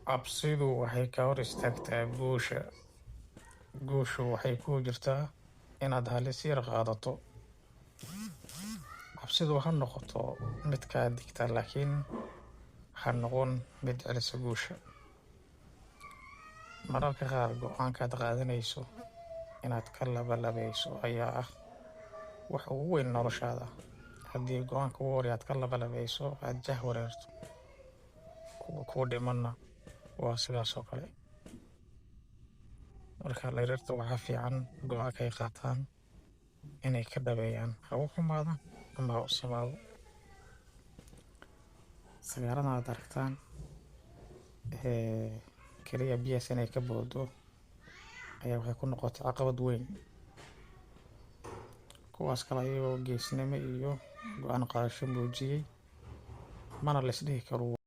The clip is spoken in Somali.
Cabsidu waxay ka hor istaagtaa guusha. Guushu waxay ku jirtaa inaad halis yar qaadato. Cabsidu ha noqoto mid kaa digta laakiin ha noqon mid celisa guusha. Mararka qaar go'aankaad qaadanayso inaad ka labalabeyso ayaa ah wax ugu weyn noloshaada. Haddii go'aanka ugu horreeya aad ka labalabeyso aad jah wareerto, kuwa kuu dhimanna waa sidaas oo kale. Marka dhalinyarta waxaa fiican go'aanka ay qaataan inay ka dhabeeyaan ha u xumaado ama ha u samaado. Sagaarada aad aragtaan kaliya biyaas inay ka boodo ayaa waxay ku noqotay caqabad weyn. Kuwaas kale ayagoo geesnimo iyo go'aan qaadasho muujiyay mana la is dhihi karo